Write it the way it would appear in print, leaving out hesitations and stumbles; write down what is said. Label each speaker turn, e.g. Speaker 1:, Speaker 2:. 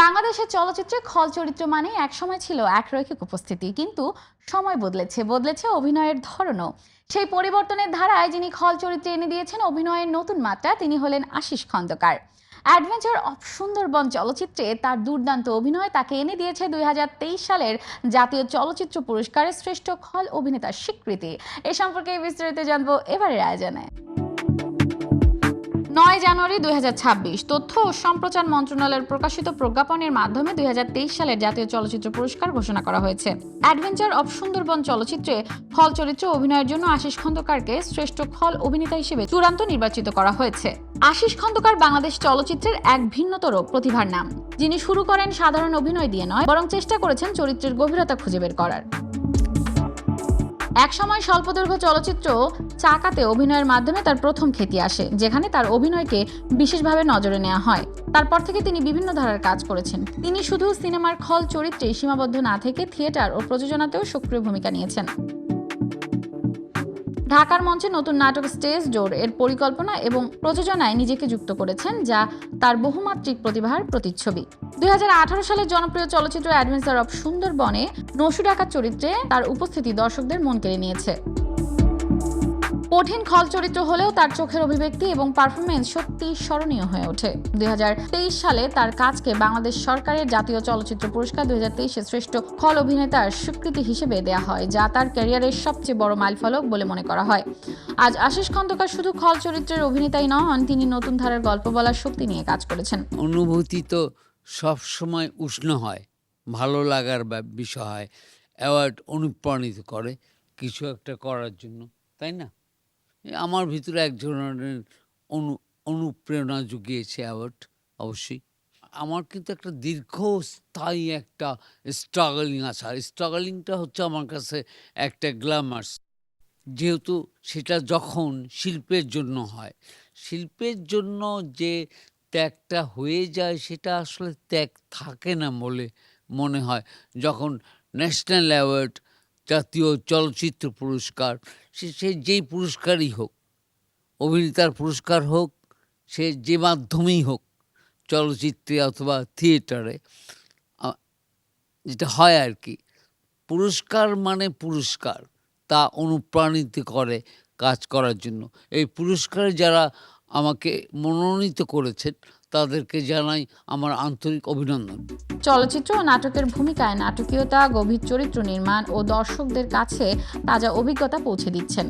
Speaker 1: বাংলাদেশের চলচ্চিত্রে খল চরিত্র মানে একসময় ছিল একরৈখিক উপস্থিতি, কিন্তু সময় বদলেছে অভিনয়ের ধরনও। সেই পরিবর্তনের ধারায় যিনি খল চরিত্রে এনে দিয়েছেন অভিনয়ের নতুন মাত্রা, তিনি হলেন আশিস খন্দকার। অ্যাডভেঞ্চার অফ সুন্দরবন চলচ্চিত্রে তার দুর্দান্ত অভিনয় তাকে এনে দিয়েছে 2023 সালের জাতীয় চলচ্চিত্র পুরস্কারের শ্রেষ্ঠ খল অভিনেতার স্বীকৃতি। এ সম্পর্কে বিস্তারিত জানবো এবারের আয়োজনে। 9 জানুয়ারি 2026 তথ্য ও সম্প্রচার মন্ত্রণালয়ের প্রকাশিত প্রজ্ঞাপনের মাধ্যমে 2023 সালের জাতীয় চলচ্চিত্র পুরস্কার ঘোষণা করা হয়েছে। অ্যাডভেঞ্চার অফ সুন্দরবন চলচ্চিত্রে খল চরিত্রে অভিনয়ের জন্য আশিস খন্দকারকে শ্রেষ্ঠ খল অভিনেতা হিসেবে চূড়ান্ত নির্বাচিত করা হয়েছে। আশিস খন্দকার বাংলাদেশ চলচ্চিত্রের এক ভিন্নতর প্রতিভার নাম, যিনি শুরু করেন সাধারণ অভিনয় দিয়ে নয়, বরং চেষ্টা করেছেন চরিত্রের গভীরতা খুঁজে বের করার। একসময় স্বল্পদৈর্ঘ্য চলচ্চিত্র চাকাতে অভিনয়ের মাধ্যমে তার প্রথম খ্যাতি আসে, যেখানে তার অভিনয়কে বিশেষভাবে নজরে নেওয়া হয়। তারপর থেকে তিনি বিভিন্ন ধারার কাজ করেছেন। তিনি শুধু সিনেমার খল চরিত্রেই সীমাবদ্ধ না থেকে থিয়েটার ও প্রযোজনাতেও সক্রিয় ভূমিকা নিয়েছেন। ঢাকার মঞ্চে নতুন নাটক স্টেজ ডোর এর পরিকল্পনা এবং প্রযোজনায় নিজেকে যুক্ত করেছেন, যা তার বহুমাত্রিক প্রতিভার প্রতিচ্ছবি। 2018 সালের জনপ্রিয় চলচ্চিত্র অ্যাডভেঞ্চার অফ সুন্দরবনে নসু ডাকাত চরিত্রে তার উপস্থিতি দর্শকদের মন কেড়ে নিয়েছে। কঠিন খল চরিত্র হলেও তার চোখের অভিব্যক্তি এবং পারফরমেন্স সত্যি স্মরণীয় হয়ে ওঠে। 2023 সালে তার কাজকে বাংলাদেশ সরকারের জাতীয় চলচ্চিত্র পুরস্কার 2023 শ্রেষ্ঠ খল অভিনেতার স্বীকৃতি হিসেবে দেয়া হয়, যা তার ক্যারিয়ারের সবচেয়ে বড় মাইলফলক বলে মনে করা হয়। আজ আশিস খন্দকার শুধু খল চরিত্রের অভিনেতাই নন, তিনি নতুন ধারার গল্প বলার শক্তি নিয়ে কাজ করেছেন।
Speaker 2: অনুভূতি তো সবসময় উষ্ণ হয়, ভালো লাগার বিষয় হয়। অ্যাওয়ার্ড অনুপ্রাণিত করে কিছু একটা করার জন্য, তাই না? আমার ভিতরে এক ধরনের অনুপ্রেরণা জুগিয়েছে অ্যাওয়ার্ড, অবশ্যই। আমার কিন্তু একটা দীর্ঘস্থায়ী একটা স্ট্রাগলিং আছে, আর স্ট্রাগলিংটা হচ্ছে আমার কাছে একটা গ্ল্যামার্স। যেহেতু সেটা যখন শিল্পের জন্য হয়, শিল্পের জন্য যে ত্যাগটা হয়ে যায় সেটা আসলে ত্যাগ থাকে না বলে মনে হয়। যখন ন্যাশনাল অ্যাওয়ার্ড, জাতীয় চলচ্চিত্র পুরস্কার, সে যেই পুরস্কারই হোক, অভিনেতার পুরস্কার হোক, সে যে মাধ্যমেই হোক, চলচ্চিত্রে অথবা থিয়েটারে যেটা হয় আর কি, পুরস্কার মানে পুরস্কার, তা অনুপ্রাণিত করে কাজ করার জন্য। এই পুরস্কারে যারা আমাকে মনোনীত করেছেন তাদেরকে জানাই আমার আন্তরিক অভিনন্দন।
Speaker 1: চলচ্চিত্র ও নাটকের ভূমিকায় নাটকীয়তা, গভীর চরিত্র নির্মাণ ও দর্শকদের কাছে তাজা অভিজ্ঞতা পৌঁছে দিচ্ছেন।